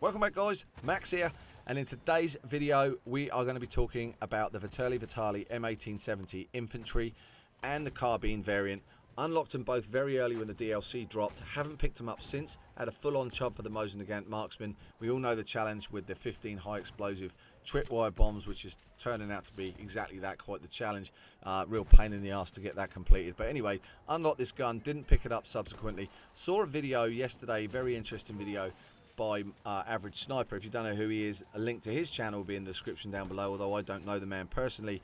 Welcome back, guys. Max here, and in today's video we are going to be talking about the Vetterli M1870 infantry and the carbine variant. Unlocked them both very early when the DLC dropped, haven't picked them up since. Had a full-on chub for the Mosin-Nagant marksman. We all know the challenge with the 15 high explosive tripwire bombs, which is turning out to be exactly that, quite the challenge. Real pain in the ass to get that completed. But anyway, unlocked this gun, didn't pick it up subsequently. Saw a video yesterday, very interesting video, by Average Sniper. If you don't know who he is, a link to his channel will be in the description down below, although I don't know the man personally.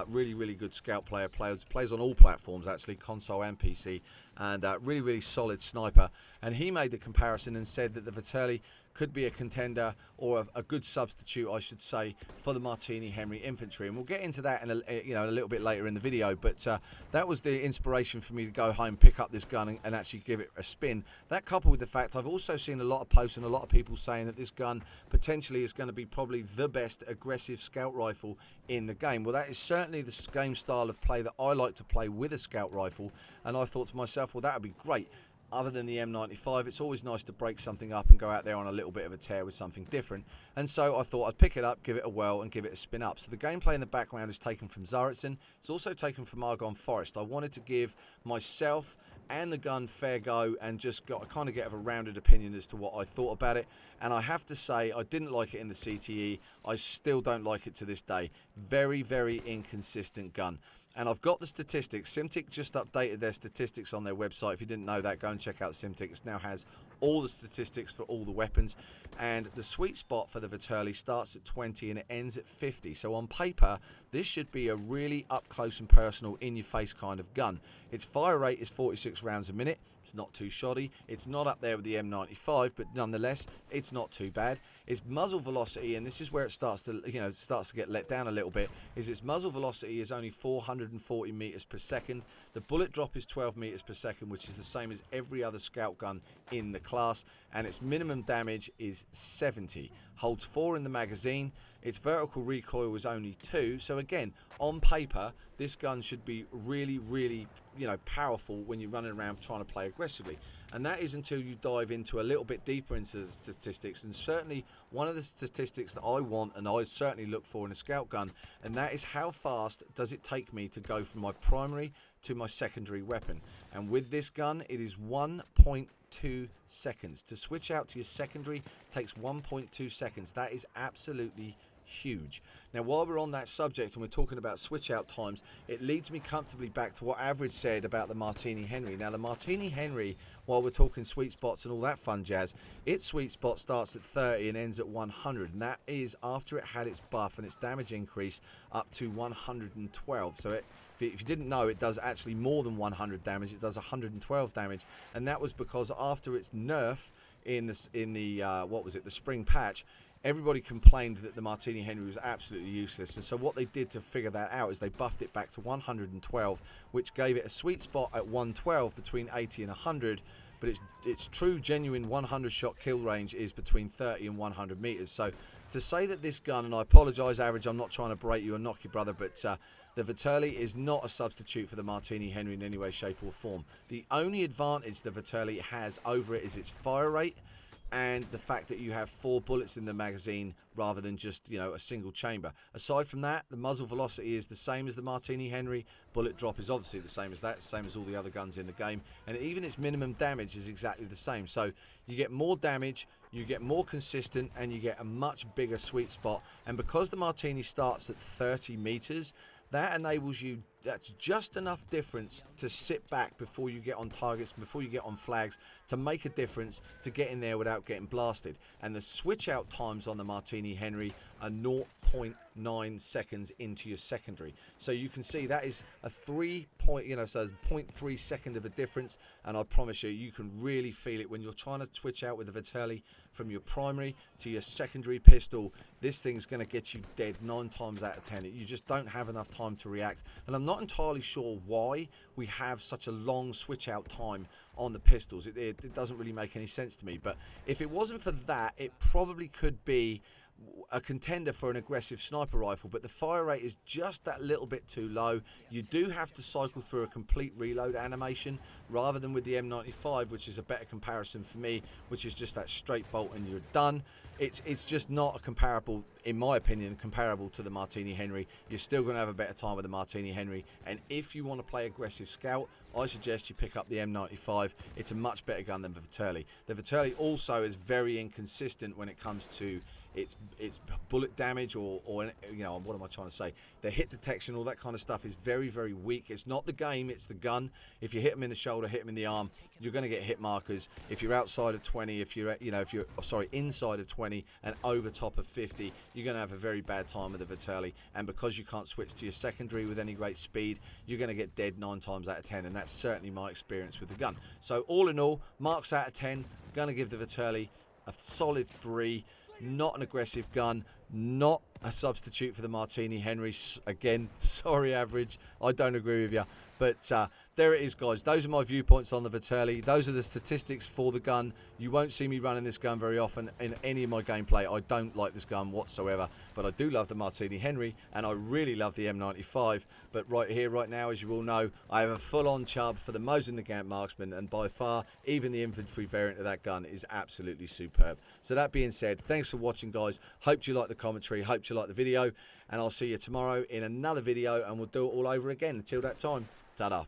Really good scout player, plays on all platforms actually, console and PC, and really solid sniper. And he made the comparison and said that the Vetterli could be a contender, or a good substitute I should say, for the Martini Henry infantry, and we'll get into that in a little bit later in the video. But that was the inspiration for me to go home, pick up this gun and actually give it a spin. That coupled with the fact I've also seen a lot of posts and a lot of people saying that this gun potentially is going to be probably the best aggressive scout rifle in the game. Well, that is certainly the game style of play that I like to play with a scout rifle, and I thought to myself, well, that would be great. Other than the M95, it's always nice to break something up and go out there on a little bit of a tear with something different. And so I thought I'd pick it up, give it a whirl, and give it a spin up. So the gameplay in the background is taken from Tsar. It's also taken from Argonne Forest. I wanted to give myself and the gun fair go and just kind of get a rounded opinion as to what I thought about it. And I have to say, I didn't like it in the CTE. I still don't like it to this day. Very inconsistent gun. And I've got the statistics. Simtic just updated their statistics on their website. If you didn't know that, go and check out Simtic. It now has all the statistics for all the weapons. And the sweet spot for the Vetterli starts at 20 and it ends at 50. So on paper, this should be a really up close and personal, in your face kind of gun. Its fire rate is 46 rounds a minute. It's not too shoddy. It's not up there with the M95, but nonetheless, it's not too bad. Its muzzle velocity, and this is where it starts to, get let down a little bit, is its muzzle velocity is only 440 meters per second. The bullet drop is 12 meters per second, which is the same as every other scout gun in the class, and its minimum damage is 70. Holds 4 in the magazine. Its vertical recoil is only 2. So again, on paper, this gun should be really powerful when you're running around trying to play aggressively. And that is until you dive into a little bit deeper into the statistics. And certainly one of the statistics that I want, and I certainly look for in a scout gun, and that is how fast does it take me to go from my primary to my secondary weapon. And with this gun, it is 1.2 seconds. To switch out to your secondary takes 1.2 seconds. That is absolutely huge. Now, while we're on that subject and we're talking about switch out times, it leads me comfortably back to what Average said about the Martini Henry. Now, the Martini Henry, while we're talking sweet spots and all that fun jazz, its sweet spot starts at 30 and ends at 100, and that is after it had its buff and its damage increase up to 112. So if you didn't know, it does actually more than 100 damage. It does 112 damage, and that was because after its nerf in the spring patch, everybody complained that the Martini Henry was absolutely useless, and so what they did to figure that out is they buffed it back to 112, which gave it a sweet spot at 112 between 80 and 100, but its true genuine 100 shot kill range is between 30 and 100 meters. So to say that this gun, and I apologize Average, I'm not trying to berate you or knock you, brother, but the Vetterli is not a substitute for the Martini Henry in any way, shape or form. The only advantage the Vetterli has over it is its fire rate, and the fact that you have 4 bullets in the magazine rather than just a single chamber. Aside from that, the muzzle velocity is the same as the Martini Henry. Bullet drop is obviously the same as that, same as all the other guns in the game, and even its minimum damage is exactly the same. So you get more damage, you get more consistent, and you get a much bigger sweet spot. And because the Martini starts at 30 meters, that enables you, that's just enough difference to sit back before you get on targets, before you get on flags, to make a difference, to get in there without getting blasted. And the switch out times on the Martini Henry are 0.9 seconds into your secondary. So you can see that is a 0.3 second of a difference, and I promise you, you can really feel it when you're trying to switch out with the Vetterli from your primary to your secondary pistol. This thing's going to get you dead 9 times out of 10. You just don't have enough time to react, and I'm not entirely sure why we have such a long switch out time on the pistols. It doesn't really make any sense to me, but if it wasn't for that, it probably could be a contender for an aggressive sniper rifle, but the fire rate is just that little bit too low. You do have to cycle through a complete reload animation rather than with the M95, which is a better comparison for me, which is just that straight bolt and you're done. It's just not a comparable, in my opinion, comparable to the Martini Henry. You're still going to have a better time with the Martini Henry, and if you want to play aggressive scout, I suggest you pick up the M95. It's a much better gun than the Vetterli. The Vetterli also is very inconsistent when it comes to its bullet damage or you know, what am I trying to say? The hit detection, all that kind of stuff is very, very weak. It's not the game, it's the gun. If you hit them in the shoulder, hit them in the arm, you're going to get hit markers. If you're outside of 20, if you're inside of 20 and over top of 50, you're going to have a very bad time with the Vetterli. And because you can't switch to your secondary with any great speed, you're going to get dead 9 times out of 10, and that's certainly my experience with the gun. So all in all, marks out of 10, going to give the Vetterli a solid 3. Not an aggressive gun, not a substitute for the Martini Henry. Again, sorry average, I don't agree with you. But there it is, guys. Those are my viewpoints on the Vetterli. Those are the statistics for the gun. You won't see me running this gun very often in any of my gameplay. I don't like this gun whatsoever, but I do love the Martini Henry, and I really love the M95. But right here, right now, as you all know, I have a full-on chub for the Mosin Nagant Marksman, and by far, even the infantry variant of that gun is absolutely superb. So that being said, thanks for watching, guys. Hope you like the commentary, hope you like the video, and I'll see you tomorrow in another video, and we'll do it all over again. Until that time, ta-da.